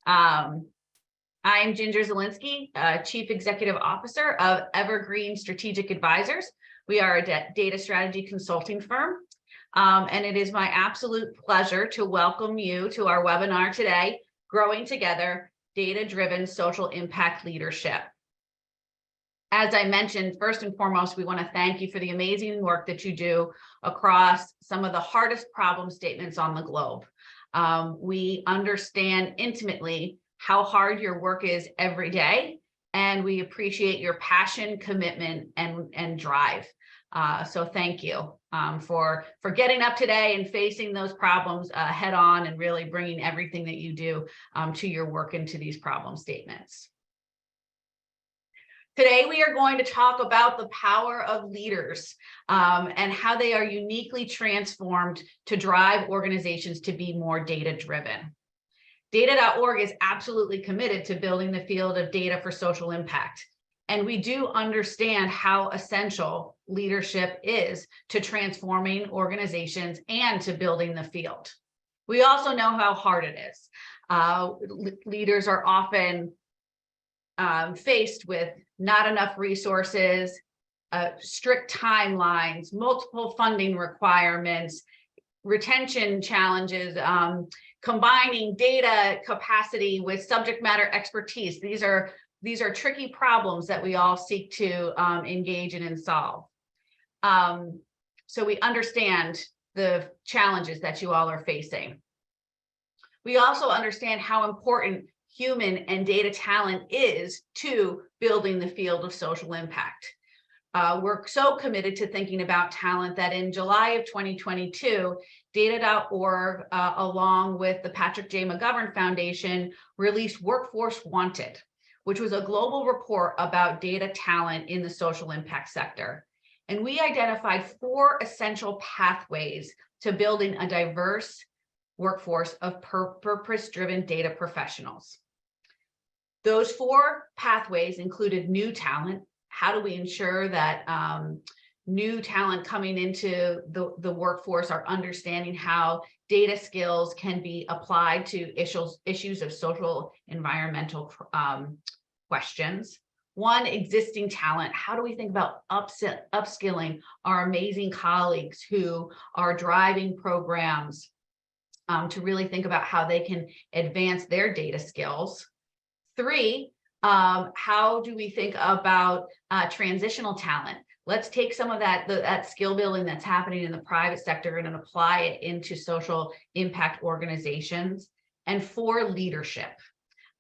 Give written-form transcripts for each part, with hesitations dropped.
I'm Ginger Zielinskie, Chief Executive Officer of Evergreen Strategic Advisors. We are a data strategy consulting firm, and it is my absolute pleasure to welcome you to our webinar today, Growing Together, Data-Driven Social Impact Leadership. As I mentioned, first and foremost, we want to thank you for the amazing work that you do across some of the hardest problem statements on the globe. We understand intimately how hard your work is every day, and we appreciate your passion, commitment, and drive. So thank you for getting up today and facing those problems head on and really bringing everything that you do to your work into these problem statements. Today, we are going to talk about the power of leaders and how they are uniquely transformed to drive organizations to be more data-driven. Data.org is absolutely committed to building the field of data for social impact. And we do understand how essential leadership is to transforming organizations and to building the field. We also know how hard it is. Leaders are often faced with not enough resources, strict timelines, multiple funding requirements, retention challenges, combining data capacity with subject matter expertise. These are tricky problems that we all seek to engage in and solve. So we understand the challenges that you all are facing. We also understand how important human and data talent is to building the field of social impact. We're so committed to thinking about talent that in July of 2022, Data.org, along with the Patrick J. McGovern Foundation, released Workforce Wanted, which was a global report about data talent in the social impact sector. And we identified 4 essential pathways to building a diverse workforce of purpose-driven data professionals. Those 4 pathways included new talent. How do we ensure that new talent coming into the workforce are understanding how data skills can be applied to issues of social environmental questions? 1, existing talent. How do we think about upskilling our amazing colleagues who are driving programs to really think about how they can advance their data skills? 3, how do we think about transitional talent? Let's take some of that skill building that's happening in the private sector and apply it into social impact organizations. And 4, leadership.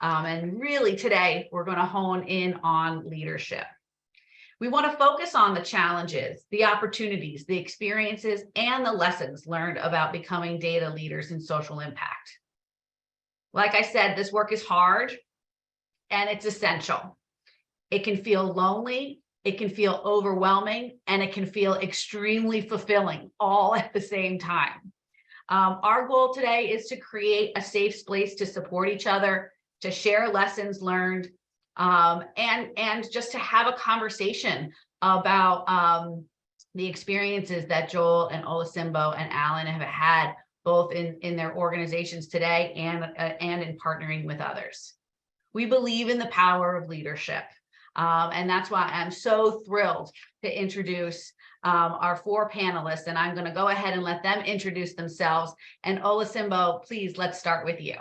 And really today, we're going to hone in on leadership. We want to focus on the challenges, the opportunities, the experiences, and the lessons learned about becoming data leaders in social impact. Like I said, this work is hard and it's essential. It can feel lonely, it can feel overwhelming, and it can feel extremely fulfilling all at the same time. Our goal today is to create a safe place to support each other, to share lessons learned, and just to have a conversation about the experiences that Joel and Olusimbo and Alan have had both in their organizations today and in partnering with others. We believe in the power of leadership, and that's why I'm so thrilled to introduce our 4 panelists, and I'm going to go ahead and let them introduce themselves. And Olusimbo, please, let's start with you.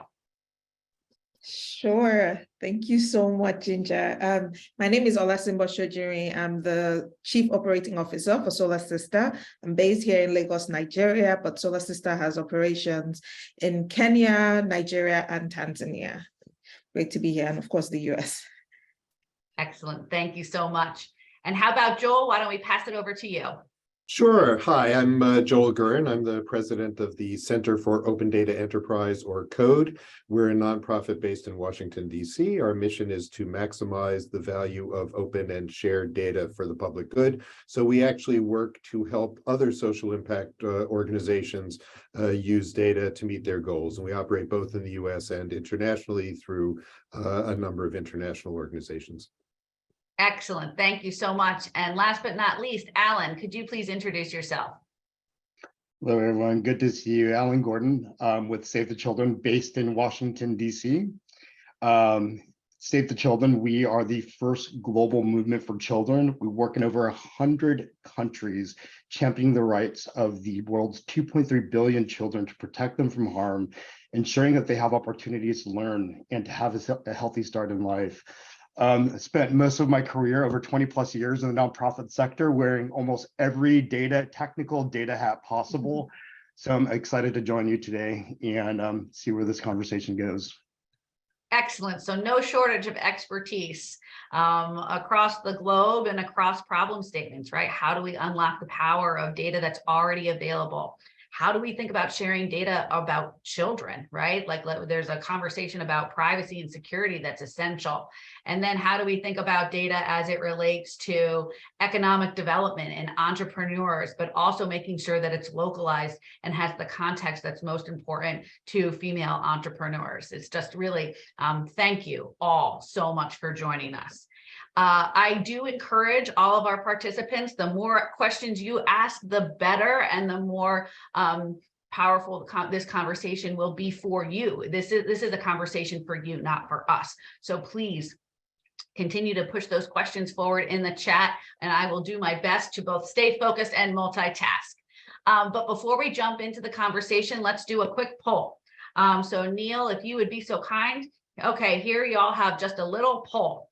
Sure. Thank you so much, Ginger. My name is Olusimbo Shojiri. I'm the Chief Operating Officer for Solar Sister. I'm based here in Lagos, Nigeria, but Solar Sister has operations in Kenya, Nigeria, and Tanzania. Great to be here, and of course, the US. Excellent. Thank you so much. And how about Joel? Why don't we pass it over to you? Sure. Hi, I'm Joel Gurin. I'm the president of the Center for Open Data Enterprise, or CODE. We're a nonprofit based in Washington, D.C. Our mission is to maximize the value of open and shared data for the public good. So we actually work to help other social impact organizations use data to meet their goals. And we operate both in the U.S. and internationally through a number of international organizations. Excellent. Thank you so much. And last but not least, Alan, could you please introduce yourself? Hello, everyone. Good to see you. Alan Gordon with Save the Children, based in Washington, D.C. Save the Children, we are the first global movement for children. We work in over 100 countries, championing the rights of the world's 2.3 billion children to protect them from harm, ensuring that they have opportunities to learn and to have a healthy start in life. I spent most of my career, over 20 plus years, in the nonprofit sector, wearing almost every technical data hat possible. So I'm excited to join you today and see where this conversation goes. Excellent. So no shortage of expertise across the globe and across problem statements, right? How do we unlock the power of data that's already available? How do we think about sharing data about children, right? Like there's a conversation about privacy and security that's essential. And then how do we think about data as it relates to economic development and entrepreneurs, but also making sure that it's localized and has the context that's most important to female entrepreneurs. It's just really, thank you all so much for joining us. I do encourage all of our participants, the more questions you ask, the better, and the more powerful this conversation will be for you. This is a conversation for you, not for us. So please continue to push those questions forward in the chat, and I will do my best to both stay focused and multitask. But before we jump into the conversation, let's do a quick poll. So Neil, if you would be so kind. Okay, here y'all have just a little poll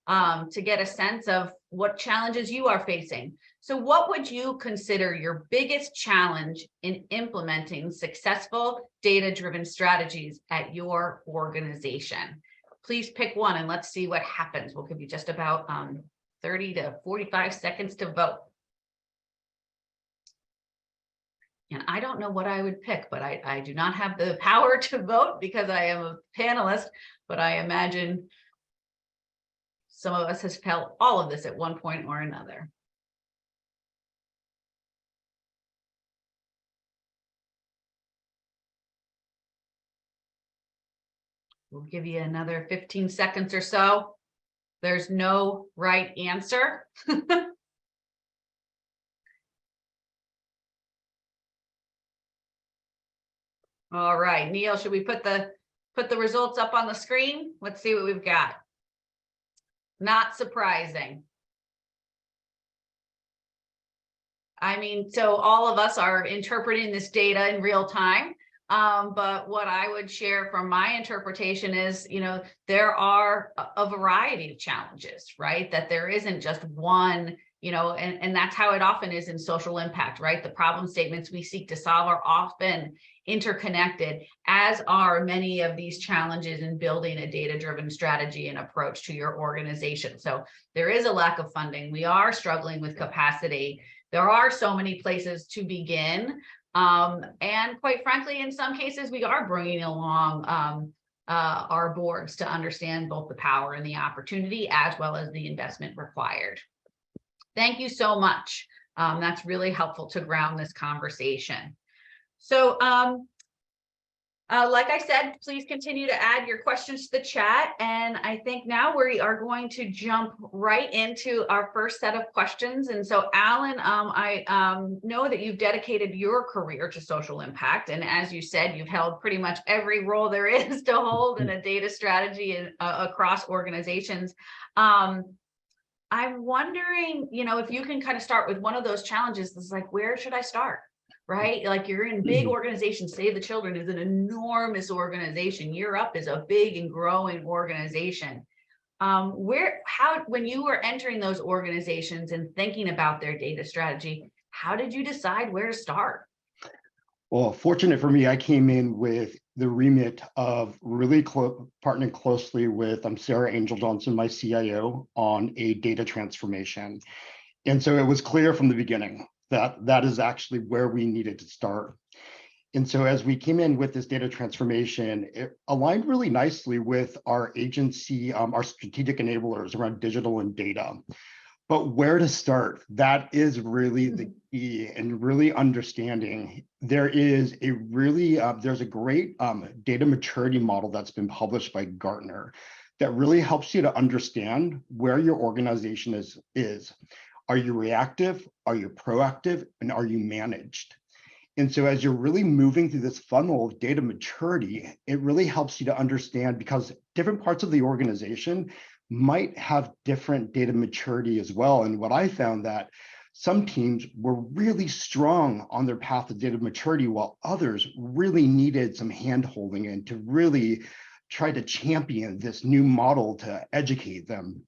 to get a sense of what challenges you are facing. So what would you consider your biggest challenge in implementing successful data-driven strategies at your organization? Please pick one and let's see what happens. We'll give you just about 30 to 45 seconds to vote. And I don't know what I would pick, but I do not have the power to vote because I am a panelist, but I imagine some of us has felt all of this at one point or another. We'll give you another 15 seconds or so. There's no right answer. All right, Neil, should we put the results up on the screen? Let's see what we've got. Not surprising. I mean, so all of us are interpreting this data in real time. But what I would share from my interpretation is, there are a variety of challenges, right? That there isn't just one, and that's how it often is in social impact, right? The problem statements we seek to solve are often interconnected, as are many of these challenges in building a data-driven strategy and approach to your organization. So there is a lack of funding. We are struggling with capacity. There are so many places to begin. And quite frankly, in some cases, we are bringing along our boards to understand both the power and the opportunity, as well as the investment required. Thank you so much. That's really helpful to ground this conversation. So like I said, please continue to add your questions to the chat. And I think now we are going to jump right into our first set of questions. And so Alan, I know that you've dedicated your career to social impact. And as you said, you've held pretty much every role there is to hold in a data strategy across organizations. I'm wondering, if you can kind of start with one of those challenges. It's like, where should I start? Right? Like you're in big organizations. Save the Children is an enormous organization. Year Up is a big and growing organization. When you were entering those organizations and thinking about their data strategy, how did you decide where to start? Well, fortunate for me, I came in with the remit of really partnering closely with Sarah Angel Johnson, my CIO, on a data transformation. And so it was clear from the beginning that is actually where we needed to start. And so as we came in with this data transformation, it aligned really nicely with our agency, our strategic enablers around digital and data. But where to start, that is really the key, and really understanding. There's a great data maturity model that's been published by Gartner that really helps you to understand where your organization is. Are you reactive? Are you proactive? And are you managed? And so as you're really moving through this funnel of data maturity, it really helps you to understand, because different parts of the organization might have different data maturity as well. And what I found that some teams were really strong on their path to data maturity, while others really needed some hand-holding and to really try to champion this new model to educate them.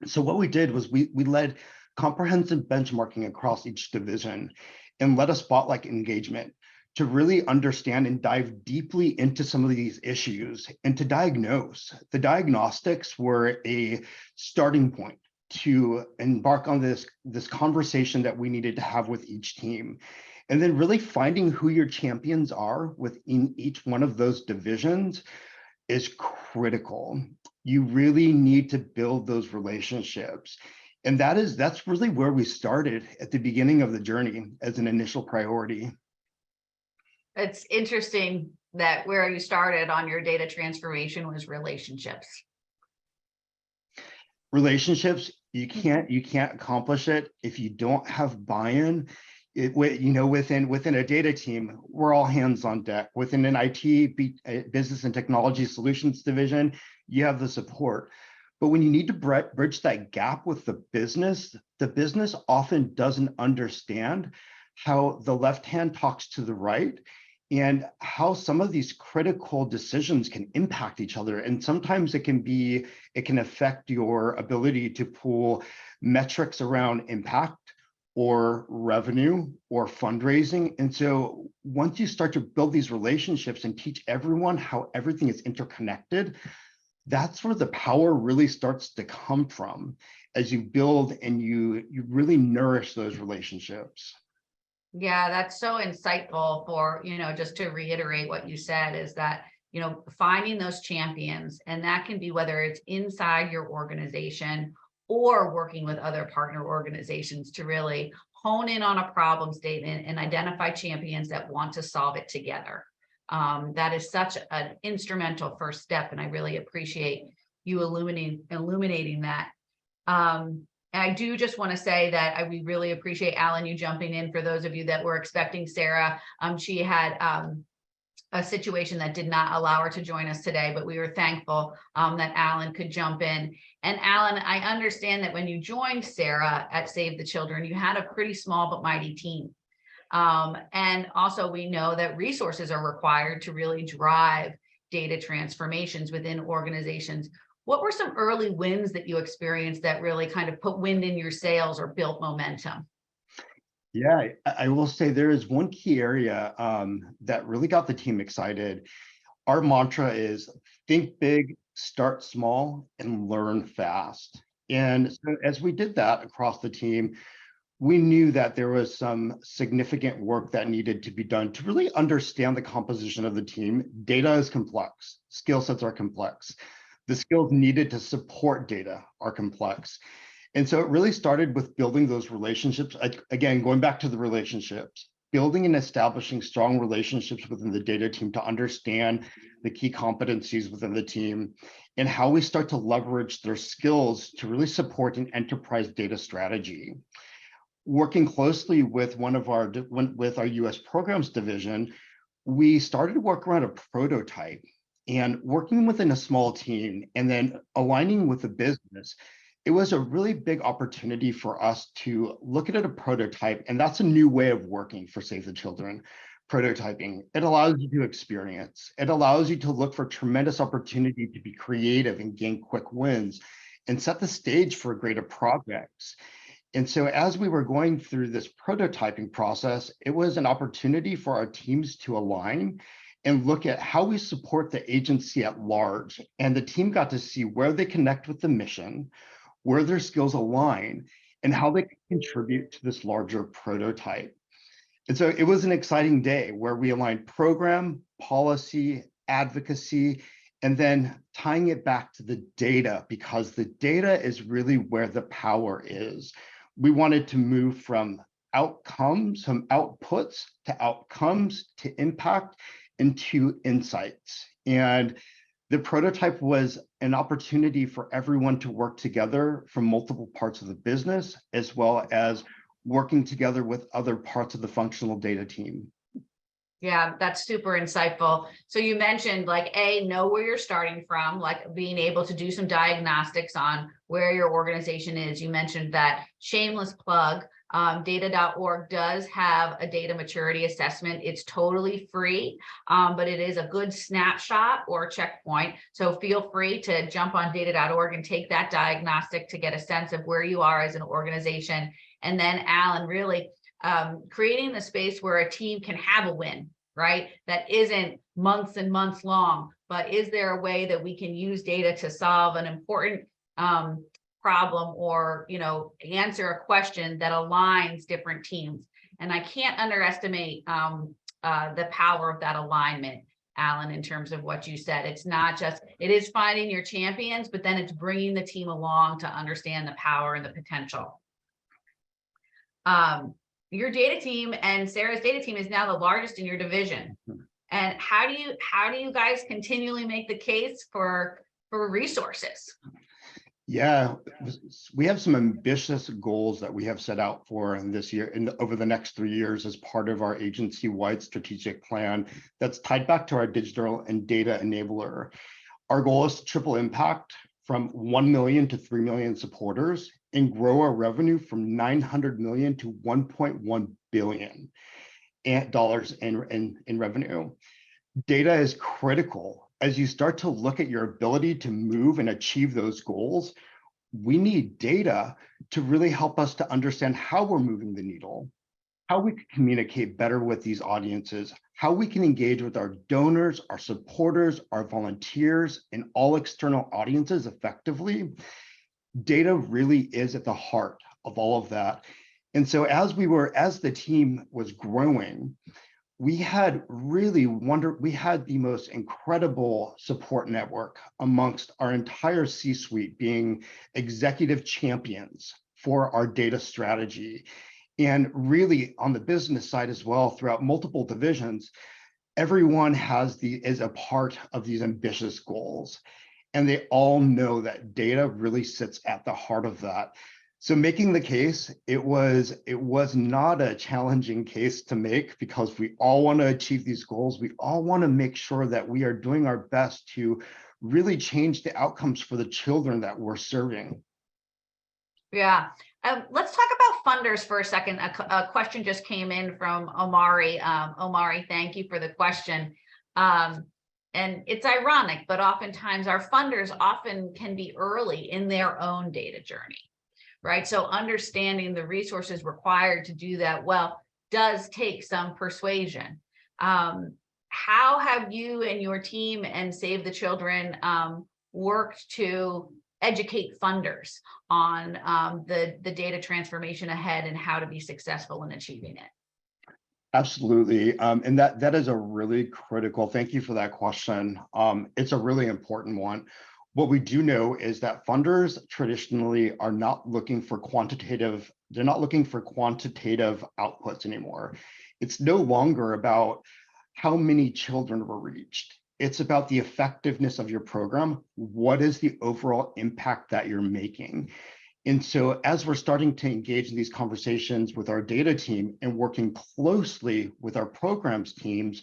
So what we did was we led comprehensive benchmarking across each division and led a spotlight engagement to really understand and dive deeply into some of these issues and to diagnose. The diagnostics were a starting point to embark on this conversation that we needed to have with each team. And then really finding who your champions are within each one of those divisions is critical. You really need to build those relationships. And that's really where we started at the beginning of the journey as an initial priority. It's interesting that where you started on your data transformation was relationships. Relationships, you can't accomplish it if you don't have buy-in. Within a data team, we're all hands on deck. Within an IT, business and technology solutions division, you have the support. But when you need to bridge that gap with the business often doesn't understand how the left hand talks to the right and how some of these critical decisions can impact each other. And sometimes it can affect your ability to pull metrics around impact or revenue or fundraising. And so once you start to build these relationships and teach everyone how everything is interconnected, that's where the power really starts to come from as you build and you really nourish those relationships. Yeah, that's so insightful for, just to reiterate what you said is that, finding those champions, and that can be whether it's inside your organization or working with other partner organizations to really hone in on a problem statement and identify champions that want to solve it together. That is such an instrumental first step, and I really appreciate you illuminating that. I do just want to say that we really appreciate, Alan, you jumping in. For those of you that were expecting Sarah, she had a situation that did not allow her to join us today, but we were thankful that Alan could jump in. And Alan, I understand that when you joined Sarah at Save the Children, you had a pretty small but mighty team. And also we know that resources are required to really drive data transformations within organizations. What were some early wins that you experienced that really kind of put wind in your sails or built momentum? Yeah, I will say there is one key area that really got the team excited. Our mantra is think big, start small, and learn fast. And so as we did that across the team, we knew that there was some significant work that needed to be done to really understand the composition of the team. Data is complex, skill sets are complex. The skills needed to support data are complex. And so it really started with building those relationships. Again, going back to the relationships, building and establishing strong relationships within the data team to understand the key competencies within the team and how we start to leverage their skills to really support an enterprise data strategy. Working closely with with our US programs division, we started to work around a prototype and working within a small team and then aligning with the business. It was a really big opportunity for us to look at a prototype, and that's a new way of working for Save the Children. Prototyping, it allows you to experience. It allows you to look for tremendous opportunity to be creative and gain quick wins and set the stage for greater projects. And so as we were going through this prototyping process, it was an opportunity for our teams to align and look at how we support the agency at large. And the team got to see where they connect with the mission, where their skills align, and how they can contribute to this larger prototype. And so it was an exciting day where we aligned program, policy, advocacy, and then tying it back to the data, because the data is really where the power is. We wanted to move from outcomes, from outputs to outcomes, to impact, into insights. And the prototype was an opportunity for everyone to work together from multiple parts of the business, as well as working together with other parts of the functional data team. Yeah, that's super insightful. So you mentioned like know where you're starting from, like being able to do some diagnostics on where your organization is. You mentioned that shameless plug. Data.org does have a data maturity assessment. It's totally free, but it is a good snapshot or checkpoint. So feel free to jump on data.org and take that diagnostic to get a sense of where you are as an organization. And then Alan, really creating the space where a team can have a win, right? That isn't months and months long, but is there a way that we can use data to solve an important problem or, answer a question that aligns different teams? And I can't underestimate the power of that alignment, Alan, in terms of what you said. It's not just, it is finding your champions, but then it's bringing the team along to understand the power and the potential. Your data team and Sarah's data team is now the largest in your division. And how do you guys continually make the case for resources? Yeah, we have some ambitious goals that we have set out for in this year and over the next 3 years as part of our agency-wide strategic plan that's tied back to our digital and data enabler. Our goal is to triple impact from 1 million to 3 million supporters and grow our revenue from 900 million to 1.1 billion dollars in revenue. Data is critical. As you start to look at your ability to move and achieve those goals, we need data to really help us to understand how we're moving the needle, how we can communicate better with these audiences, how we can engage with our donors, our supporters, our volunteers, and all external audiences effectively. Data really is at the heart of all of that. And so as the team was growing, we had the most incredible support network amongst our entire C-suite, being executive champions for our data strategy. And really on the business side as well, throughout multiple divisions, everyone is a part of these ambitious goals. And they all know that data really sits at the heart of that. So making the case, it was not a challenging case to make, because we all want to achieve these goals. We all want to make sure that we are doing our best to really change the outcomes for the children that we're serving. Yeah. Let's talk about funders for a second. A question just came in from Omari. Omari, thank you for the question. And it's ironic, but oftentimes our funders often can be early in their own data journey, right? So understanding the resources required to do that well does take some persuasion. How have you and your team and Save the Children worked to educate funders on the data transformation ahead and how to be successful in achieving it? Absolutely. And that is a really critical, thank you for that question. It's a really important one. What we do know is that funders traditionally are not looking for quantitative, they're not looking for quantitative outputs anymore. It's no longer about how many children were reached. It's about the effectiveness of your program. What is the overall impact that you're making? And so as we're starting to engage in these conversations with our data team and working closely with our programs teams,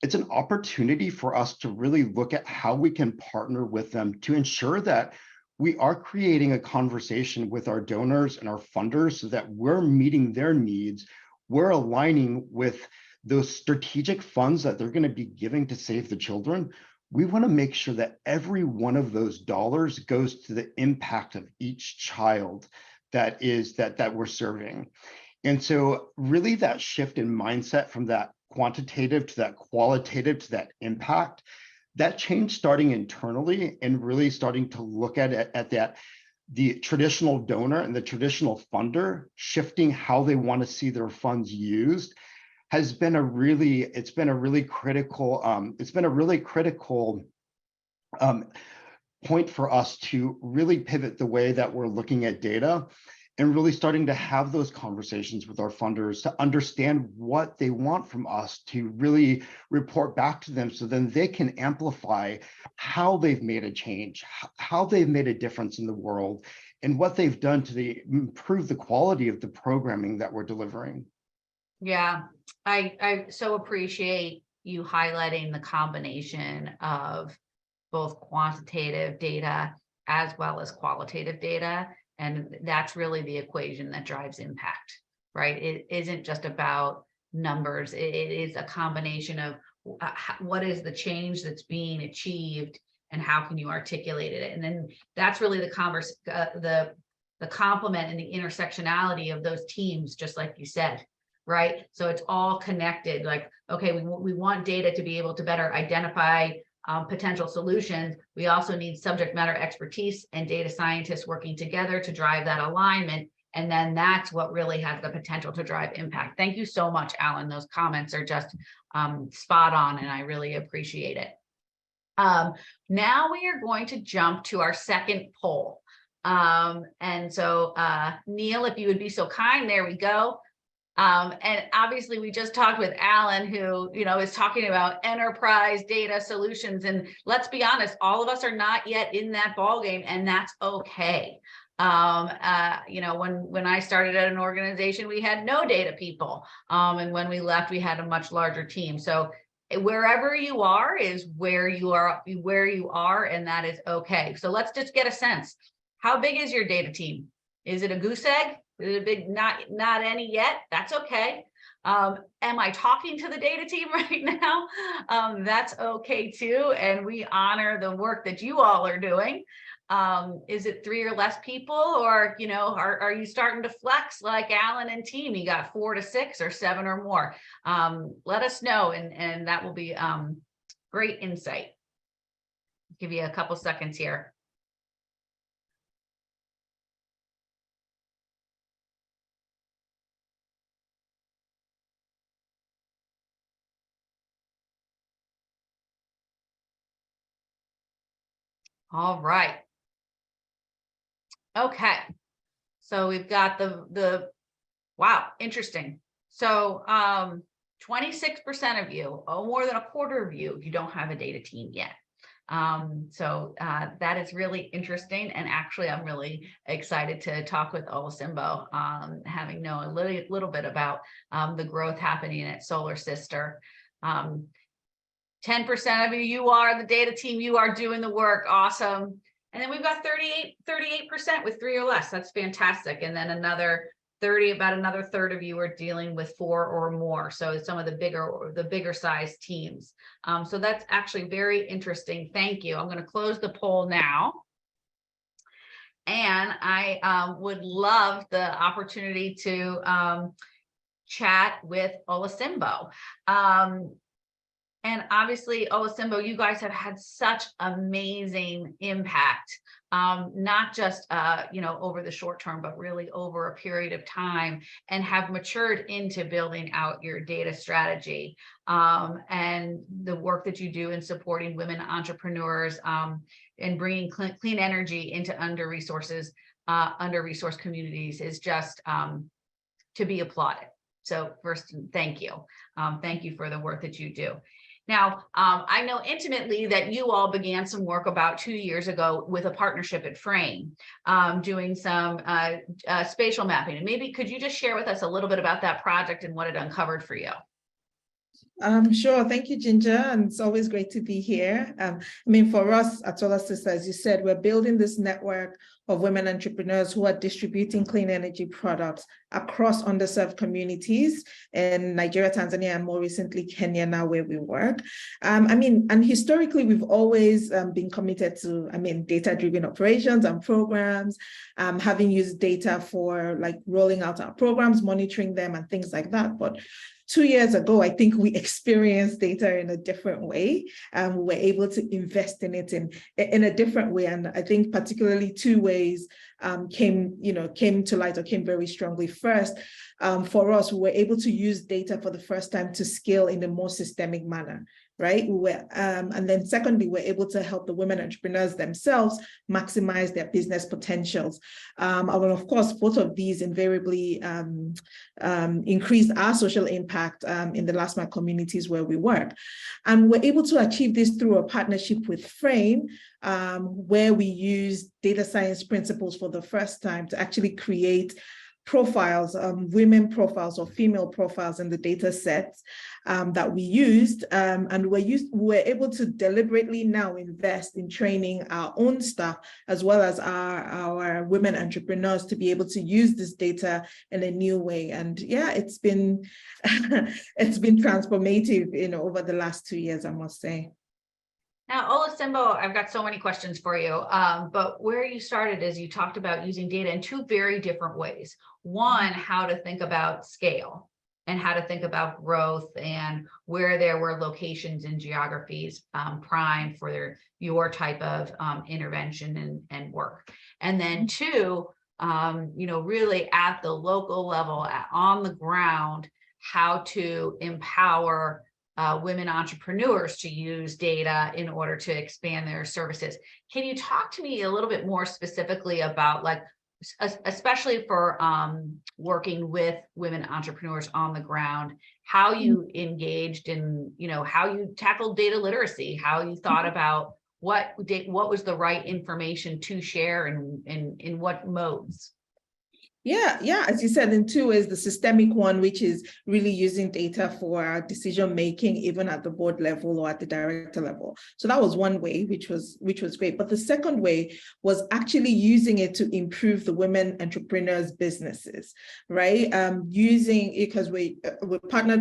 it's an opportunity for us to really look at how we can partner with them to ensure that we are creating a conversation with our donors and our funders so that we're meeting their needs. We're aligning with those strategic funds that they're going to be giving to Save the Children. We want to make sure that every one of those dollars goes to the impact of each child that we're serving. And so really that shift in mindset from that quantitative to that qualitative to that impact, that change starting internally and really starting to look at it at that, the traditional donor and the traditional funder shifting how they want to see their funds used has been a really critical point for us to really pivot the way that we're looking at data and really starting to have those conversations with our funders to understand what they want from us to really report back to them, so then they can amplify how they've made a change, how they've made a difference in the world, and what they've done to improve the quality of the programming that we're delivering. Yeah, I so appreciate you highlighting the combination of both quantitative data as well as qualitative data. And that's really the equation that drives impact, right? It isn't just about numbers. It is a combination of what is the change that's being achieved and how can you articulate it? And then that's really the complement and the intersectionality of those teams, just like you said, right? So it's all connected. Like, okay, we want data to be able to better identify potential solutions. We also need subject matter expertise and data scientists working together to drive that alignment. And then that's what really has the potential to drive impact. Thank you so much, Alan. Those comments are just spot on, and I really appreciate it. Now we are going to jump to our second poll. And so Neil, if you would be so kind, there we go. And obviously we just talked with Alan, who, is talking about enterprise data solutions. And let's be honest, all of us are not yet in that ballgame, and that's okay. When I started at an organization, we had no data people. And when we left, we had a much larger team. So wherever you are is where you are, and that is okay. So let's just get a sense. How big is your data team? Is it a goose egg? Is it a big, not any yet? That's okay. Am I talking to the data team right now? That's okay too. And we honor the work that you all are doing. Is it 3 or less people, or, are you starting to flex like Alan and team? You got 4 to 6 or 7 or more. Let us know, and that will be great insight. Give you a couple seconds here. All right. Okay. So we've got the wow, interesting. So 26% of you, more than a quarter of you don't have a data team yet. That is really interesting. And actually, I'm really excited to talk with Olusimbo, having known a little bit about the growth happening at Solar Sister. 10% of you are the data team, you are doing the work. Awesome. And then we've got 38% with 3 or less. That's fantastic. And then another 30, about another third of you are dealing with 4 or more. So some of the bigger size teams. So that's actually very interesting. Thank you. I'm going to close the poll now. And I would love the opportunity to chat with Olusimbo. And obviously, Olusimbo, you guys have had such amazing impact, not just over the short term, but really over a period of time, and have matured into building out your data strategy and the work that you do in supporting women entrepreneurs and bringing clean energy into under-resourced communities is just to be applauded. So first, thank you. Thank you for the work that you do. Now, I know intimately that you all began some work about 2 years ago with a partnership at Frame, doing some spatial mapping. And maybe could you just share with us a little bit about that project and what it uncovered for you? Sure. Thank you, Ginger. And it's always great to be here. For us at Solar Sister, as you said, we're building this network of women entrepreneurs who are distributing clean energy products across underserved communities in Nigeria, Tanzania, and more recently, Kenya, now where we work. And historically, we've always been committed to, data-driven operations and programs, having used data for rolling out our programs, monitoring them, and things like that. But 2 years ago, I think we experienced data in a different way. We were able to invest in it in a different way. And I think particularly 2 ways came to light or came very strongly. First, for us, we were able to use data for the first time to scale in a more systemic manner, right? And then secondly, we're able to help the women entrepreneurs themselves maximize their business potentials. And of course, both of these invariably increased our social impact in the last mile communities where we work. And we're able to achieve this through a partnership with Frame, where we use data science principles for the first time to actually create profiles, women profiles or female profiles in the data sets that we used, and we're able to deliberately now invest in training our own staff as well as our women entrepreneurs to be able to use this data in a new way. And yeah, it's been it's been transformative, over the last 2 years, I must say. Now, Olasimbo, I've got so many questions for you, but where you started is you talked about using data in two very different ways. One, how to think about scale and how to think about growth and where there were locations and geographies prime for your type of intervention and work. And then two, really at the local level, on the ground, how to empower women entrepreneurs to use data in order to expand their services. Can you talk to me a little bit more specifically about, like, especially for working with women entrepreneurs on the ground, how you engaged in, how you tackled data literacy, how you thought about what was the right information to share and in what modes? Yeah, as you said, in two is the systemic one, which is really using data for decision making, even at the board level or at the director level. So that was one way, which was great. But the second way was actually using it to improve the women entrepreneurs' businesses, right? Using it because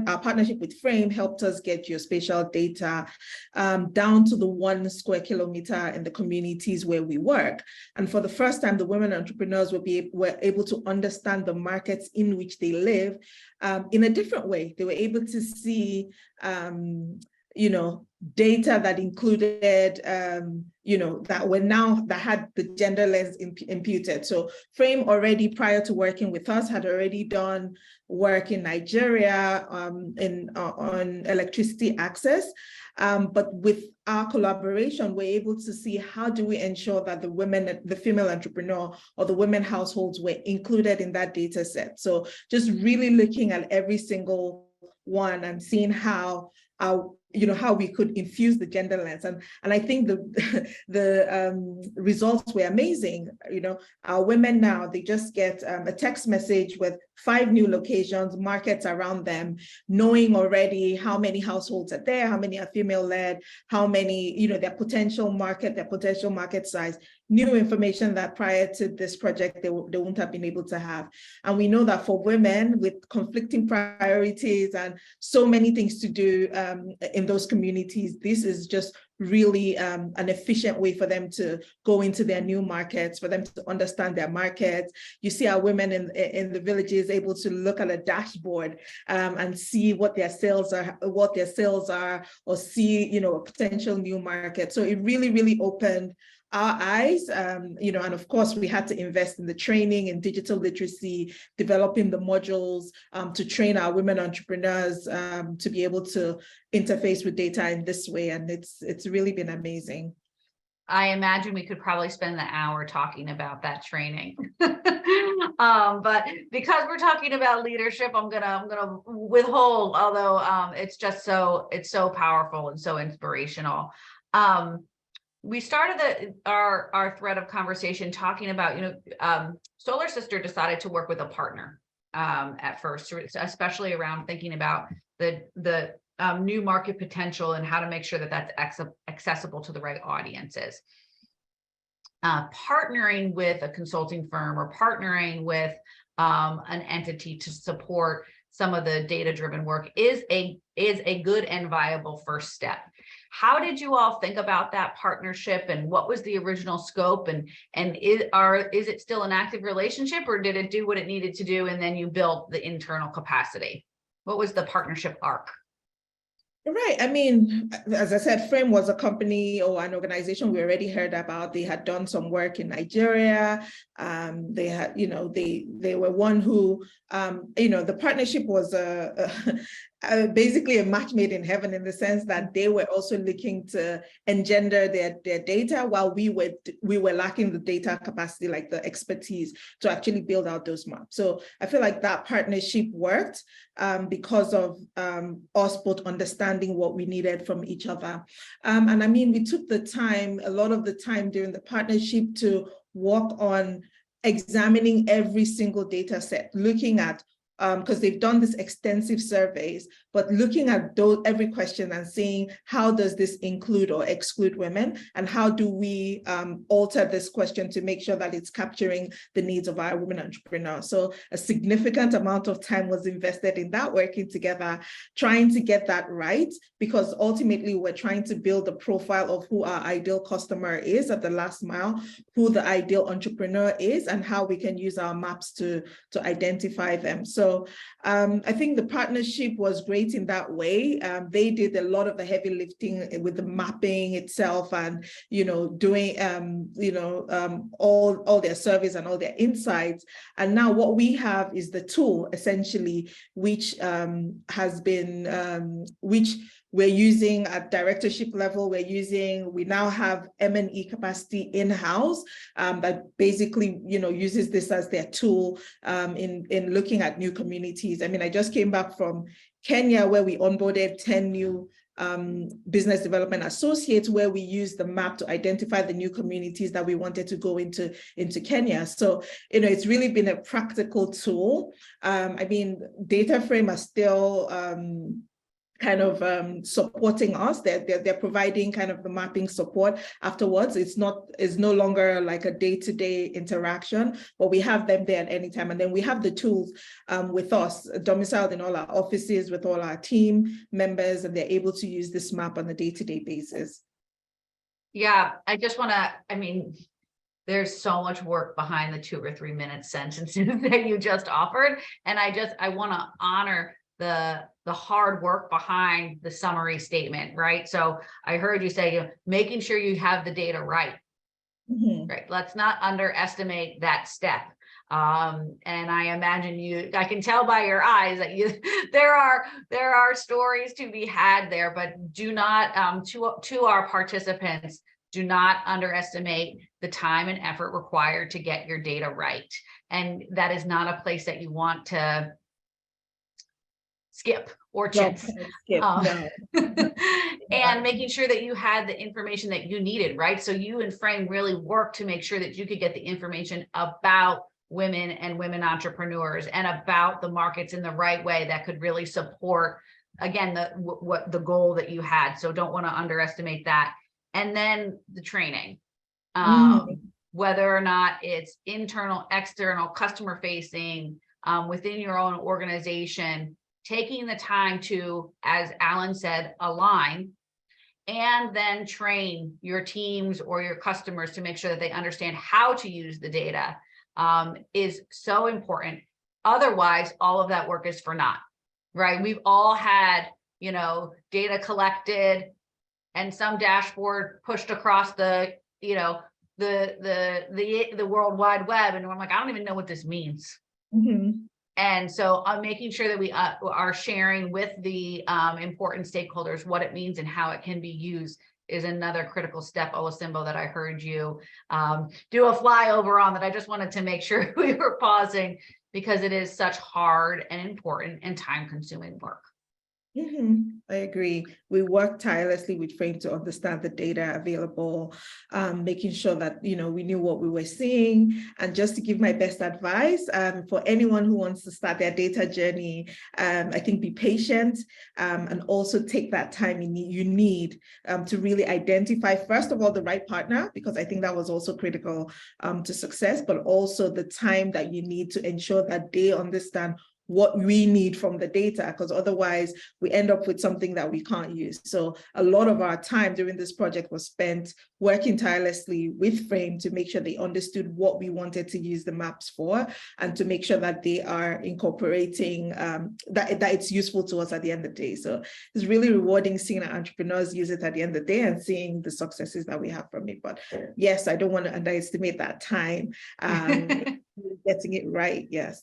our partnership with Frame helped us get geospatial data down to the 1 square kilometer in the communities where we work. And for the first time, the women entrepreneurs were able to understand the markets in which they live in a different way. They were able to see, data that included, that had the gender lens imputed. So Frame already, prior to working with us, had already done work in Nigeria on electricity access. But with our collaboration, we're able to see how do we ensure that the female entrepreneur or the women households were included in that data set. So just really looking at every single one and seeing how we could infuse the gender lens. And I think the results were amazing. Our women now, they just get a text message with 5 new locations, markets around them, knowing already how many households are there, how many are female-led, how many, their potential market size, new information that prior to this project, they wouldn't have been able to have. And we know that for women with conflicting priorities and so many things to do in those communities, this is just really an efficient way for them to go into their new markets, for them to understand their markets. You see our women in the villages able to look at a dashboard and see what their sales are, or see, a potential new market. So it really, really opened our eyes, and of course we had to invest in the training and digital literacy, developing the modules to train our women entrepreneurs to be able to interface with data in this way. And it's really been amazing. I imagine we could probably spend the hour talking about that training. But because we're talking about leadership, I'm gonna withhold, although it's so powerful and so inspirational. We started our thread of conversation talking about, Solar Sister decided to work with a partner at first, especially around thinking about the new market potential and how to make sure that that's accessible to the right audiences. Partnering with a consulting firm or partnering with an entity to support some of the data-driven work is a good and viable first step. How did you all think about that partnership, and what was the original scope, and is it still an active relationship, or did it do what it needed to do and then you built the internal capacity? What was the partnership arc? Right. I mean, as I said, Frame was a company or an organization we already heard about. They had done some work in Nigeria. They had, they were one who, the partnership was basically a match made in heaven, in the sense that they were also looking to engender their data while we were lacking the data capacity, like the expertise to actually build out those maps. So I feel like that partnership worked because of us both understanding what we needed from each other. And I mean, we took a lot of the time during the partnership to work on examining every single data set, looking at because they've done this extensive surveys, but looking at every question and seeing how does this include or exclude women, and how do we alter this question to make sure that it's capturing the needs of our women entrepreneurs. So a significant amount of time was invested in that, working together, trying to get that right, because ultimately we're trying to build a profile of who our ideal customer is at the last mile, who the ideal entrepreneur is, and how we can use our maps to identify them. So I think the partnership was great in that way. They did a lot of the heavy lifting with the mapping itself, and doing all their surveys and all their insights. And now what we have is the tool essentially, which has been which we're using at directorship level. We now have M&E capacity in-house that basically, uses this as their tool in looking at new communities. I mean, I just came back from Kenya, where we onboarded 10 new business development associates, where we used the map to identify the new communities that we wanted to go into Kenya. So, it's really been a practical tool. I mean, DataFrame are still kind of supporting us. They're providing kind of the mapping support afterwards. It's no longer like a day-to-day interaction, but we have them there at any time. And then we have the tools with us, domiciled in all our offices with all our team members, and they're able to use this map on a day-to-day basis. Yeah, I just want to, there's so much work behind the 2 or 3 minute sentences that you just offered. And I want to honor the hard work behind the summary statement, right? So I heard you say, making sure you have the data right. Mm-hmm. Right. Let's not underestimate that step. And I imagine I can tell by your eyes that there are stories to be had there, but do not, to our participants, do not underestimate the time and effort required to get your data right. And that is not a place that you want to skip or chance. No. And making sure that you had the information that you needed, right? So you and Frame really worked to make sure that you could get the information about women and women entrepreneurs and about the markets in the right way that could really support, again, the goal that you had. So don't want to underestimate that. And then the training, whether or not it's internal, external, customer facing, within your own organization, taking the time to, as Alan said, align and then train your teams or your customers to make sure that they understand how to use the data is so important. Otherwise, all of that work is for naught, right? We've all had, data collected and some dashboard pushed across the World Wide Web. And I'm like, I don't even know what this means. Mm-hmm. And so I'm making sure that we are sharing with the important stakeholders what it means and how it can be used is another critical step, Olusimbo, that I heard you do a flyover on, that I just wanted to make sure we were pausing, because it is such hard and important and time-consuming work. Mm-hmm. I agree. We work tirelessly with Frame to understand the data available, making sure that, we knew what we were seeing. And just to give my best advice for anyone who wants to start their data journey, I think be patient and also take that time you need to really identify, first of all, the right partner, because I think that was also critical to success, but also the time that you need to ensure that they understand what we need from the data, because otherwise we end up with something that we can't use. So a lot of our time during this project was spent working tirelessly with Frame to make sure they understood what we wanted to use the maps for, and to make sure that they are incorporating that it's useful to us at the end of the day. So it's really rewarding seeing our entrepreneurs use it at the end of the day and seeing the successes that we have from it. But yes, I don't want to underestimate that time getting it right. Yes.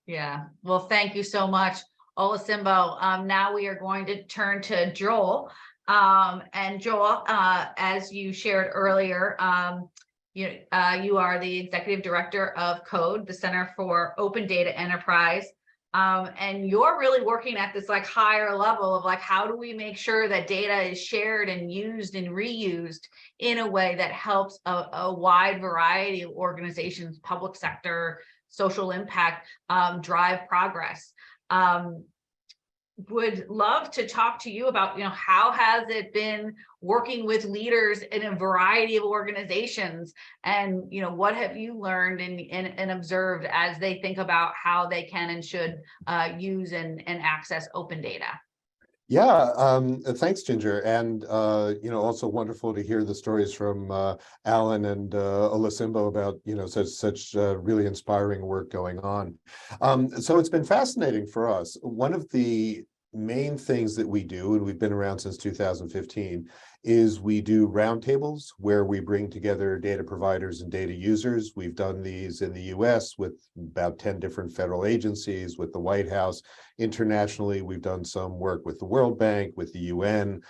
Yeah, well, thank you so much, Olusimbo. Now we are going to turn to Joel. And Joel, as you shared earlier, you are the Executive Director of CODE, the Center for Open Data Enterprise. And you're really working at this like higher level of like, how do we make sure that data is shared and used and reused in a way that helps a wide variety of organizations, public sector, social impact, drive progress. Would love to talk to you about, how has it been working with leaders in a variety of organizations, and what have you learned and observed as they think about how they can and should use and access open data? Yeah, thanks, Ginger. And, also wonderful to hear the stories from Alan and Olasimbo about, such really inspiring work going on. So it's been fascinating for us. One of the main things that we do, and we've been around since 2015, is we do roundtables where we bring together data providers and data users. We've done these in the US with about 10 different federal agencies, with the White House. Internationally, we've done some work with the World Bank, with the UN,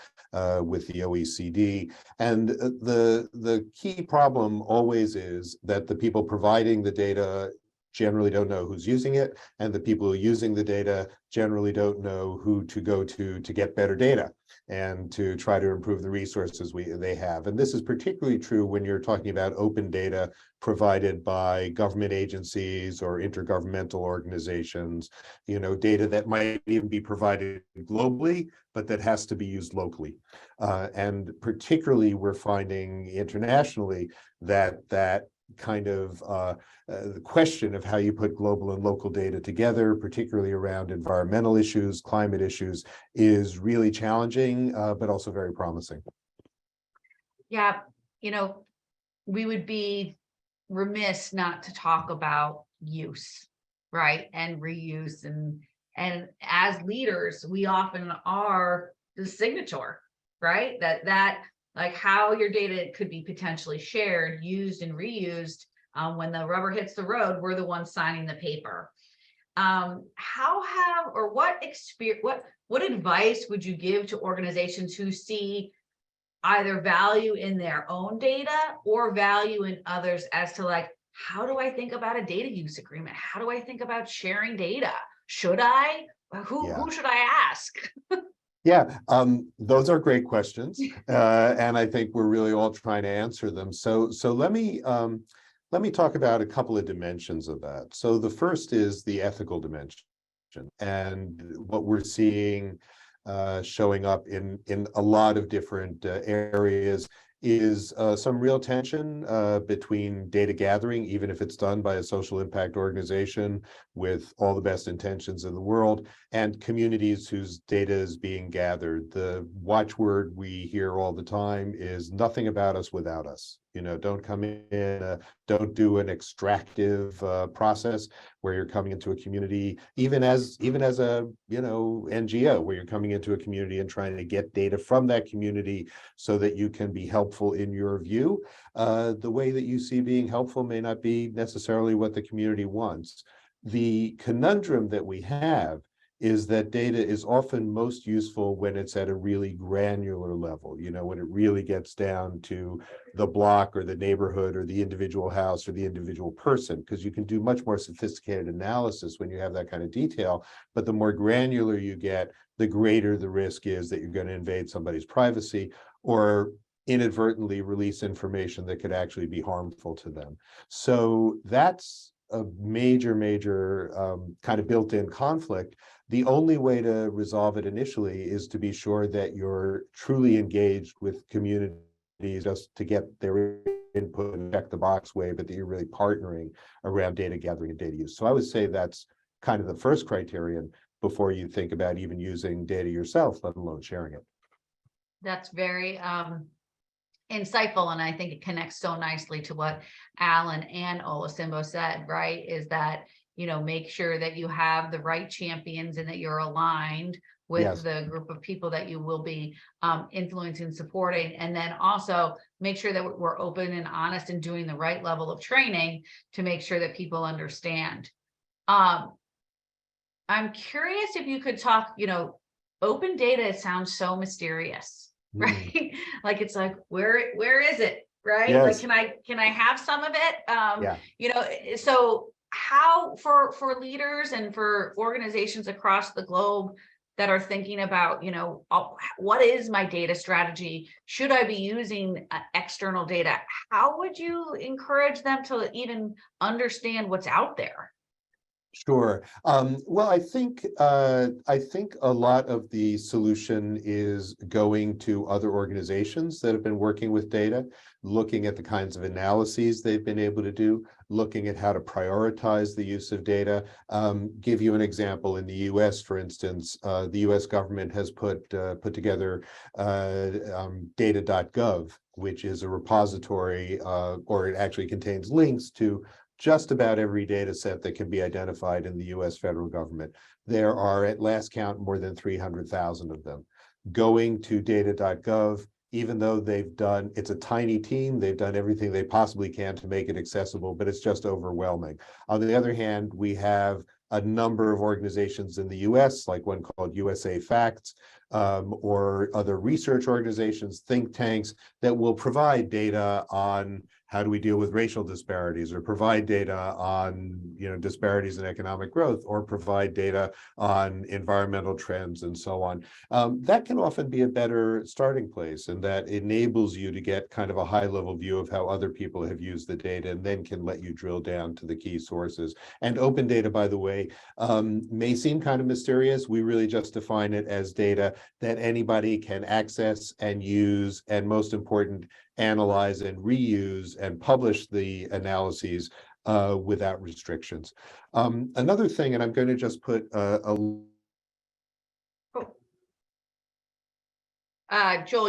with the OECD. And the key problem always is that the people providing the data generally don't know who's using it, and the people who are using the data generally don't know who to go to get better data and to try to improve the resources they have. And this is particularly true when you're talking about open data provided by government agencies or intergovernmental organizations, data that might even be provided globally, but that has to be used locally. And particularly we're finding internationally that kind of the question of how you put global and local data together, particularly around environmental issues, climate issues, is really challenging, but also very promising. Yeah, we would be remiss not to talk about use, right? And reuse, and as leaders, we often are the signature, right? That like how your data could be potentially shared, used, and reused. When the rubber hits the road, we're the ones signing the paper. What advice would you give to organizations who see either value in their own data or value in others as to like, how do I think about a data use agreement? How do I think about sharing data? Should I? Who should I ask? Yeah, those are great questions, and I think we're really all trying to answer them. So let me talk about a couple of dimensions of that. So the first is the ethical dimension, and what we're seeing showing up in a lot of different areas is some real tension between data gathering, even if it's done by a social impact organization with all the best intentions in the world, and communities whose data is being gathered. The watchword we hear all the time is nothing about us without us. Don't come in, don't do an extractive process where you're coming into a community, even as a NGO, where you're coming into a community and trying to get data from that community so that you can be helpful in your view. The way that you see being helpful may not be necessarily what the community wants. The conundrum that we have is that data is often most useful when it's at a really granular level, when it really gets down to the block or the neighborhood or the individual house or the individual person, because you can do much more sophisticated analysis when you have that kind of detail. But the more granular you get, the greater the risk is that you're going to invade somebody's privacy or inadvertently release information that could actually be harmful to them. So that's a major kind of built-in conflict. The only way to resolve it initially is to be sure that you're truly engaged with communities just to get their input and check the box way, but that you're really partnering around data gathering and data use. So I would say that's kind of the first criterion before you think about even using data yourself, let alone sharing it. That's very insightful, and I think it connects so nicely to what Alan and Olasimbo said, right? Is that, make sure that you have the right champions and that you're aligned with the group of people that you will be influencing and supporting. And then also make sure that we're open and honest and doing the right level of training to make sure that people understand. I'm curious if you could talk, open data sounds so mysterious, right? Like, it's like, where is it? Right. Yes. Like, can I have some of it? So how for leaders and for organizations across the globe that are thinking about, what is my data strategy? Should I be using external data? How would you encourage them to even understand what's out there? Sure. Well, I think a lot of the solution is going to other organizations that have been working with data, looking at the kinds of analyses they've been able to do, looking at how to prioritize the use of data. Give you an example. In the U.S., for instance, the U.S. government has put together data.gov, which is a repository, or it actually contains links to just about every data set that can be identified in the US federal government. There are, at last count, more than 300,000 of them. Going to data.gov, even though it's a tiny team, they've done everything they possibly can to make it accessible, but it's just overwhelming. On the other hand, we have a number of organizations in the US, like one called USA Facts, or other research organizations, think tanks, that will provide data on how do we deal with racial disparities, or provide data on disparities in economic growth, or provide data on environmental trends and so on. That can often be a better starting place, and that enables you to get kind of a high-level view of how other people have used the data, and then can let you drill down to the key sources. And open data, by the way, may seem kind of mysterious. We really just define it as data that anybody can access and use, and most important, analyze and reuse and publish the analyses without restrictions. Another thing, and I'm going to just put Joel,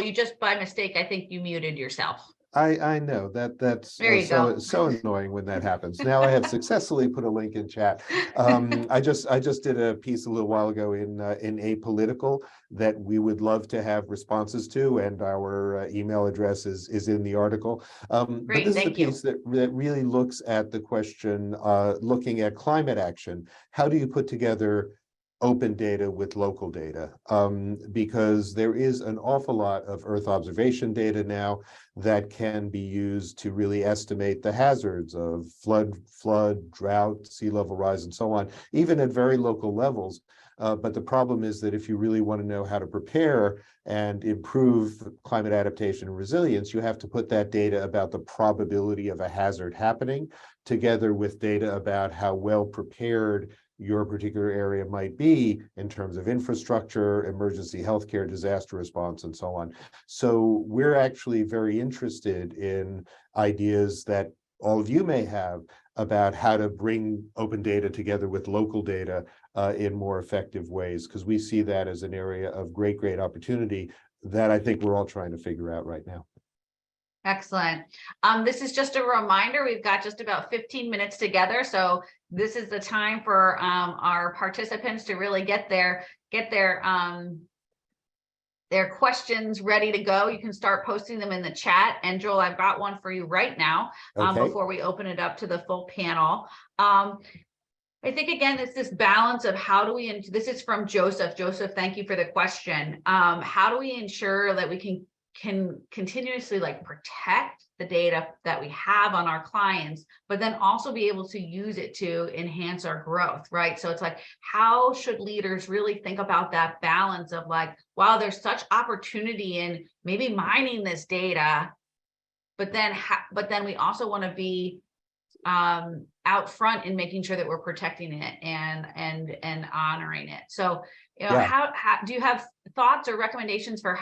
you just by mistake, I think you muted yourself. I know that's There you go. so annoying when that happens. Now I have successfully put a link in chat. I just did a piece a little while ago in Apolitical that we would love to have responses to, and our email address is in the article. But Great, this is the thank you. piece that really looks at the question, looking at climate action. How do you put together open data with local data? Because there is an awful lot of Earth observation data now that can be used to really estimate the hazards of flood, drought, sea level rise, and so on, even at very local levels. But the problem is that if you really want to know how to prepare and improve climate adaptation and resilience, you have to put that data about the probability of a hazard happening together with data about how well prepared your particular area might be in terms of infrastructure, emergency healthcare, disaster response, and so on. So we're actually very interested in ideas that all of you may have about how to bring open data together with local data in more effective ways, because we see that as an area of great opportunity that I think we're all trying to figure out right now. Excellent. This is just a reminder, we've got just about 15 minutes together. So this is the time for our participants to really get their questions ready to go. You can start posting them in the chat. And Joel, I've got one for you right now, Okay. before we open it up to the full panel. I think, again, it's this balance of how do we, and this is from Joseph. Joseph, thank you for the question. How do we ensure that we can continuously protect the data that we have on our clients, but then also be able to use it to enhance our growth, right? So it's how should leaders really think about that balance of wow, there's such opportunity in maybe mining this data, but then we also want to be out front in making sure that we're protecting it and honoring it. So, how do you have thoughts or recommendations for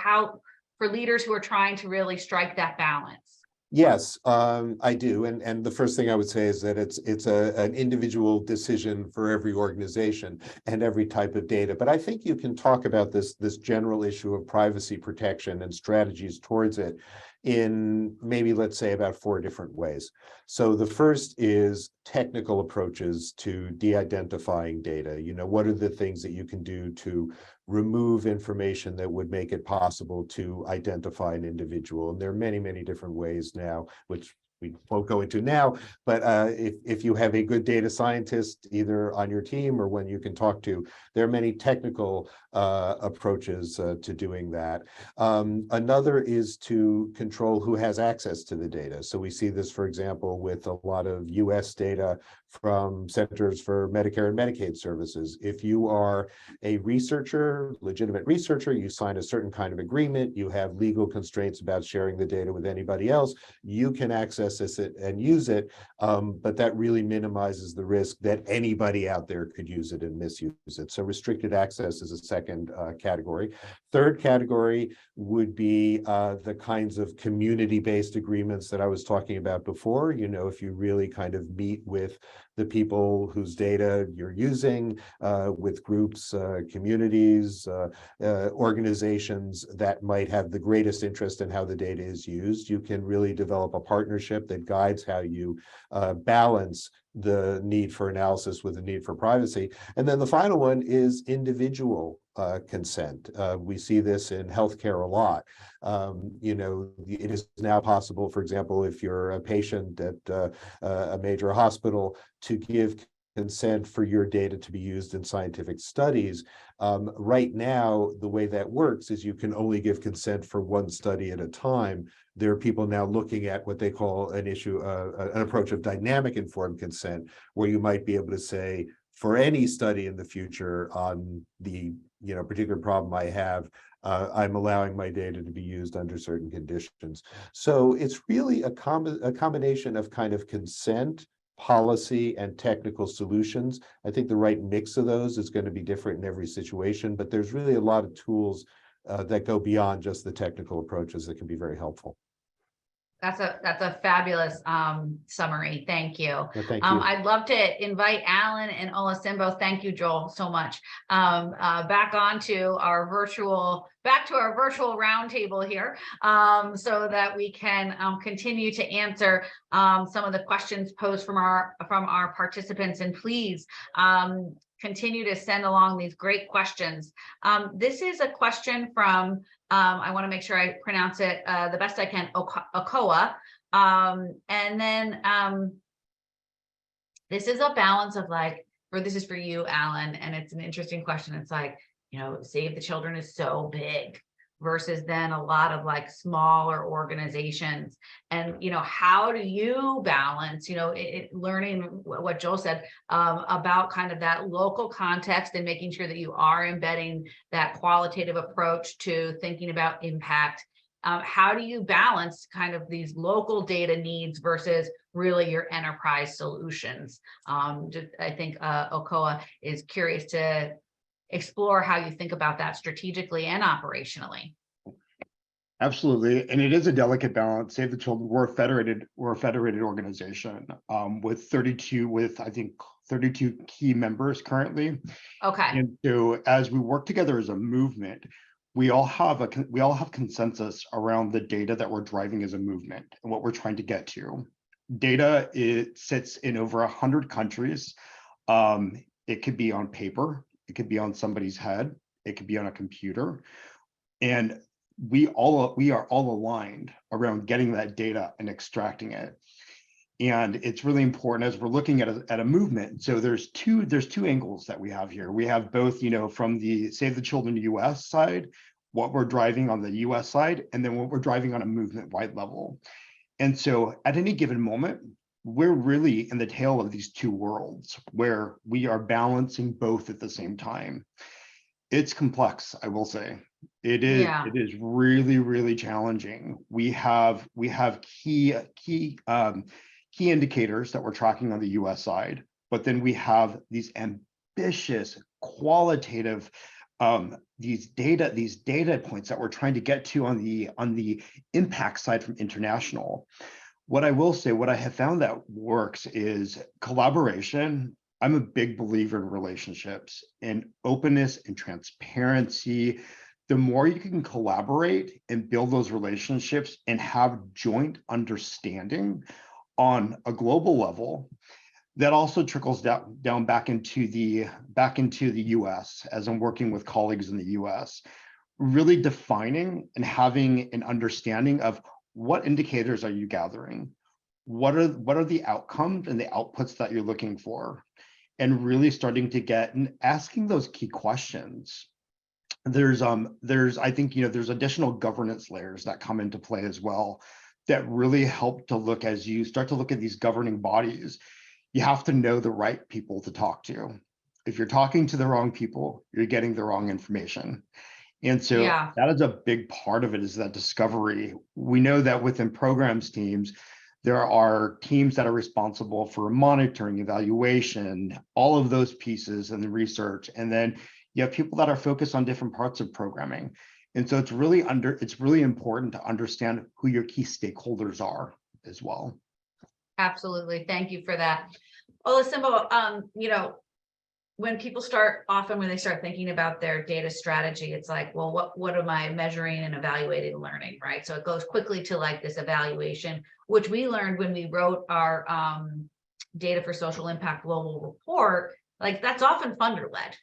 leaders who are trying to really strike that balance? Yes, I do. And the first thing I would say is that it's an individual decision for every organization and every type of data. But I think you can talk about this general issue of privacy protection and strategies towards it in maybe, let's say, about 4 different ways. So the first is technical approaches to de-identifying data. What are the things that you can do to remove information that would make it possible to identify an individual? And there are many different ways now, which we won't go into now, but if you have a good data scientist either on your team or one you can talk to, there are many technical approaches to doing that. Another is to control who has access to the data. So we see this, for example, with a lot of US data from Centers for Medicare and Medicaid Services. If you are a researcher, legitimate researcher, you sign a certain kind of agreement, you have legal constraints about sharing the data with anybody else, you can access it and use it, but that really minimizes the risk that anybody out there could use it and misuse it. So restricted access is a second category. Third category would be the kinds of community-based agreements that I was talking about before. You know, if you really kind of meet with the people whose data you're using, with groups, communities, organizations that might have the greatest interest in how the data is used, you can really develop a partnership that guides how you balance the need for analysis with the need for privacy. And then the final one is individual consent. We see this in healthcare a lot. You know, it is now possible, for example, if you're a patient at a major hospital, to give consent for your data to be used in scientific studies. Right now, the way that works is you can only give consent for one study at a time. There are people now looking at what they call an approach of dynamic informed consent, where you might be able to say, for any study in the future on the particular problem I have, I'm allowing my data to be used under certain conditions. So it's really a combination of kind of consent, policy, and technical solutions. I think the right mix of those is going to be different in every situation, but there's really a lot of tools that go beyond just the technical approaches that can be very helpful. That's a fabulous summary. Thank you. Well, thank you. I'd love to invite Alan and Olasimbo. Thank you, Joel, so much. Back to our virtual roundtable here, so that we can continue to answer some of the questions posed from our participants. And please continue to send along these great questions. This is a question from, I want to make sure I pronounce it the best I can, Okoa. And then this is a balance of this is for you, Alan, and it's an interesting question. It's like, Save the Children is so big versus then a lot of smaller organizations. And, how do you balance, learning what Joel said about kind of that local context and making sure that you are embedding that qualitative approach to thinking about impact. How do you balance kind of these local data needs versus really your enterprise solutions? I think Okoa is curious to explore how you think about that strategically and operationally. Absolutely, and it is a delicate balance. Save the Children, we're a federated organization with 32 key members currently. Okay. And so as we work together as a movement, we all have consensus around the data that we're driving as a movement and what we're trying to get to. Data, it sits in over 100 countries. It could be on paper, it could be on somebody's head, it could be on a computer, and we are all aligned around getting that data and extracting it. And it's really important as we're looking at a movement. So there's two angles that we have here. We have both, from the Save the Children US side, what we're driving on the US side, and then what we're driving on a movement-wide level. And so at any given moment, we're really in the tail of these two worlds where we are balancing both at the same time. It's complex, I will say. It is. Yeah. It is really, really challenging. We have key indicators that we're tracking on the US side, but then we have these ambitious qualitative these data points that we're trying to get to on the impact side from international. What I will say, what I have found that works is collaboration. I'm a big believer in relationships and openness and transparency. The more you can collaborate and build those relationships and have joint understanding on a global level, that also trickles down back into the US as I'm working with colleagues in the US, really defining and having an understanding of what indicators are you gathering? what are the outcomes and the outputs that you're looking for, and really starting to get and asking those key questions. There's I think, there's additional governance layers that come into play as well that really help to look, as you start to look at these governing bodies, you have to know the right people to talk to. If you're talking to the wrong people, you're getting the wrong information. And so Yeah. that is a big part of it, is that discovery. We know that within programs teams, there are teams that are responsible for monitoring, evaluation, all of those pieces and the research. And then you have people that are focused on different parts of programming. And so it's really important to understand who your key stakeholders are as well. Absolutely. Thank you for that. Olusimbo, when people when they start thinking about their data strategy, it's like, well, what am I measuring and evaluating and learning, right? So it goes quickly to like this evaluation, which we learned when we wrote our data for social impact global report. Like, that's often funder led,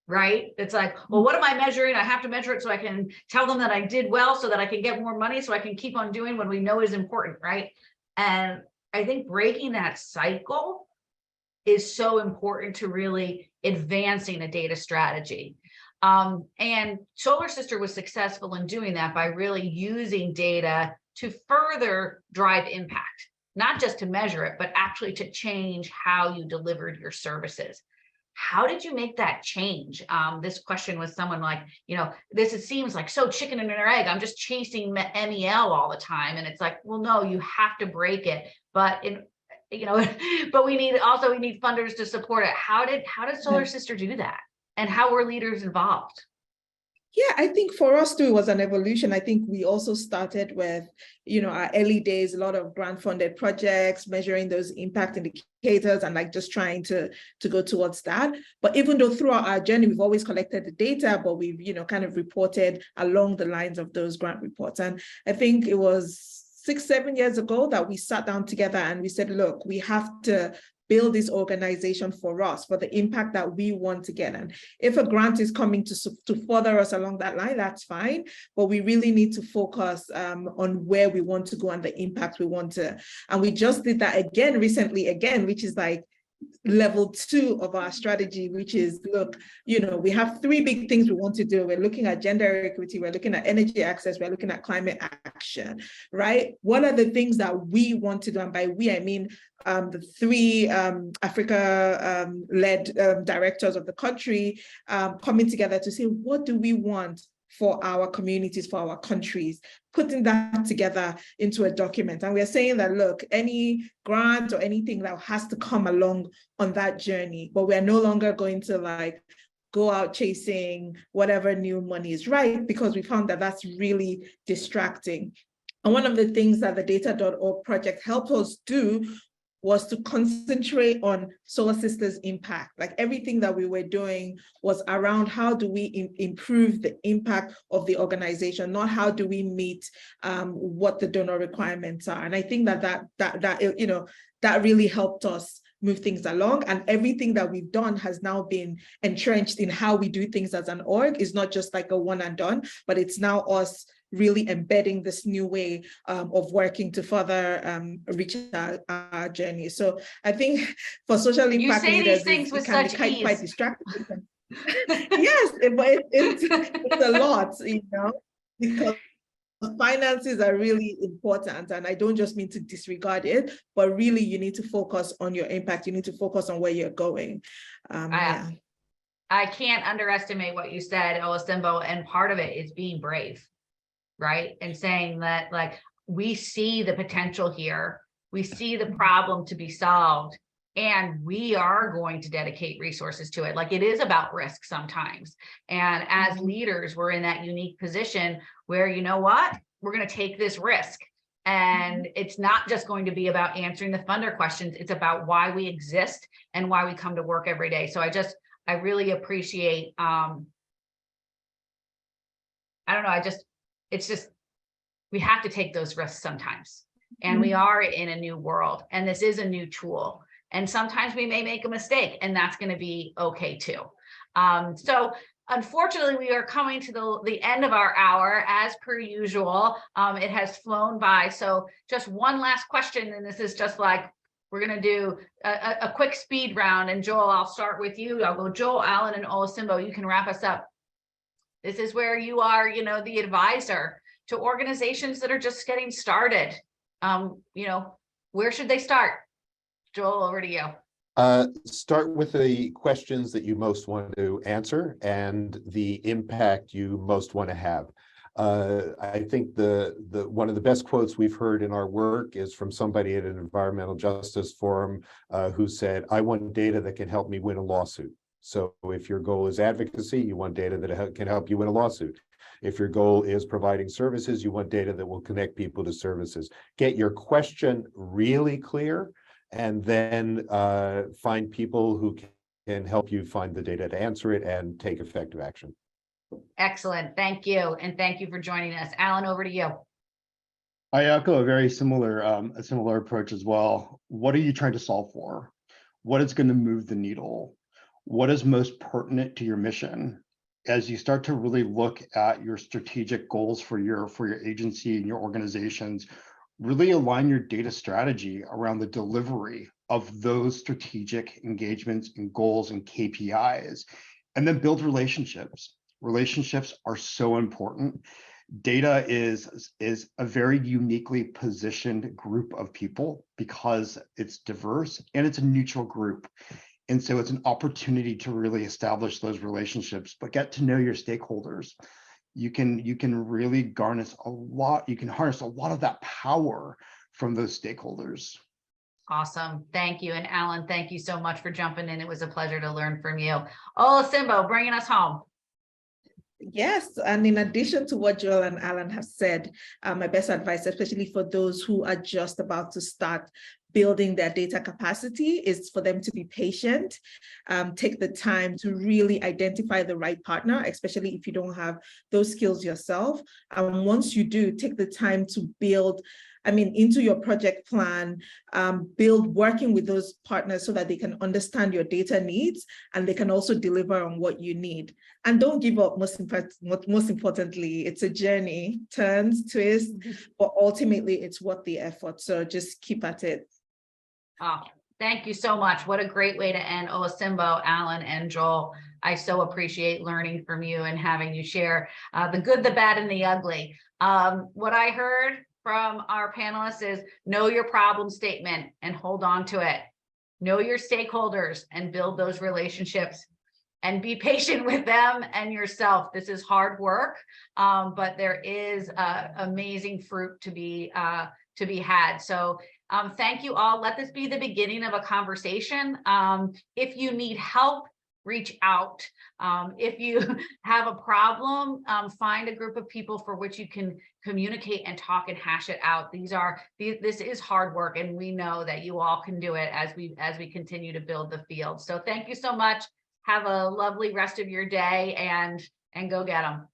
right? It's like, well, what am I measuring? I have to measure it so I can tell them that I did well, so that I can get more money, so I can keep on doing what we know is important, right? And I think breaking that cycle is so important to really advancing a data strategy. And Solar Sister was successful in doing that by really using data to further drive impact, not just to measure it, but actually to change how you delivered your services. How did you make that change? This question was someone like, it seems like so chicken and an egg. I'm just chasing MEL all the time. And it's like, well, no, you have to break it. But but we need funders to support it. How did Solar Sister do that? And how were leaders involved? Yeah, I think for us too, it was an evolution. I think we also started with, our early days, a lot of grant funded projects, measuring those impact indicators and like just trying to go towards that. But even though throughout our journey, we've always collected the data, but we've, kind of reported along the lines of those grant reports. And I think it was 6-7 years ago that we sat down together and we said, look, we have to build this organization for us, for the impact that we want to get. And if a grant is coming to further us along that line, that's fine. But we really need to focus on where we want to go and the impact we want to. And we just did that again recently, which is like level 2 of our strategy, which is, look, we have 3 big things we want to do. We're looking at gender equity, we're looking at energy access, we're looking at climate action, right? What are the things that we want to do? And by we, I mean the 3 Africa-led directors of the country coming together to say, what do we want for our communities, for our countries, putting that together into a document. And we're saying that, look, any grant or anything that has to come along on that journey, but we're no longer going to like go out chasing whatever new money is, right? Because we found that that's really distracting. And one of the things that the data.org project helped us do was to concentrate on Solar Sister's impact. Like everything that we were doing was around how do we improve the impact of the organization, not how do we meet what the donor requirements are. And I think that really helped us move things along. And everything that we've done has now been entrenched in how we do things as an org. It's not just like a one and done, but it's now us really embedding this new way of working to further reach our journey. So I think for social impact leaders, it can be quite distracting. Yes, but it's a lot, because finances are really important. And I don't just mean to disregard it, but really you need to focus on your impact. You need to focus on where you're going. I can't underestimate what you said, Olusimbo, and part of it is being brave. Right? And saying that, like, we see the potential here, we see the problem to be solved, and we are going to dedicate resources to it. Like, it is about risk sometimes. And as leaders, we're in that unique position where, you know what, we're going to take this risk. And it's not just going to be about answering the funder questions. It's about why we exist and why we come to work every day. So I really appreciate, it's just, we have to take those risks sometimes. And we are in a new world, and this is a new tool. And sometimes we may make a mistake, and that's going to be okay too. So Unfortunately, we are coming to the end of our hour as per usual. It has flown by. So just one last question, and this is just like, we're going to do a quick speed round. And Joel, I'll start with you. I'll go Joel, Alan, and Olasimbo. You can wrap us up. This is where you are, the advisor to organizations that are just getting started. Where should they start? Joel, over to you. Start with the questions that you most want to answer and the impact you most want to have. I think the one of the best quotes we've heard in our work is from somebody at an environmental justice forum who said, "I want data that can help me win a lawsuit." So if your goal is advocacy, you want data that can help you win a lawsuit. If your goal is providing services, you want data that will connect people to services. Get your question really clear, and then find people who can help you find the data to answer it and take effective action. Excellent. Thank you. And thank you for joining us. Alan, over to you. I echo a very similar approach as well. What are you trying to solve for? What is going to move the needle? What is most pertinent to your mission? As you start to really look at your strategic goals for your agency and your organizations, really align your data strategy around the delivery of those strategic engagements and goals and KPIs, and then build relationships. Relationships are so important. Data is a very uniquely positioned group of people because it's diverse and it's a neutral group. And so it's an opportunity to really establish those relationships, but get to know your stakeholders. You can really harness a lot of that power from those stakeholders. Awesome. Thank you. And Alan, thank you so much for jumping in. It was a pleasure to learn from you. Olasimbo, bringing us home. Yes, and in addition to what Joel and Alan have said, my best advice, especially for those who are just about to start building their data capacity, is for them to be patient, take the time to really identify the right partner, especially if you don't have those skills yourself. And once you do, take the time to build into your project plan, build working with those partners so that they can understand your data needs and they can also deliver on what you need. And don't give up, most importantly, it's a journey, turns, twists, but ultimately it's worth the effort. So just keep at it. Oh, thank you so much. What a great way to end. Olasimbo, Alan, and Joel. I so appreciate learning from you and having you share the good, the bad, and the ugly. What I heard from our panelists is know your problem statement and hold on to it. Know your stakeholders and build those relationships and be patient with them and yourself. This is hard work, but there is amazing fruit to be had. So thank you all. Let this be the beginning of a conversation. If you need help, reach out. If you have a problem, find a group of people for which you can communicate and talk and hash it out. This is hard work, and we know that you all can do it as we continue to build the field. So thank you so much. Have a lovely rest of your day and go get them.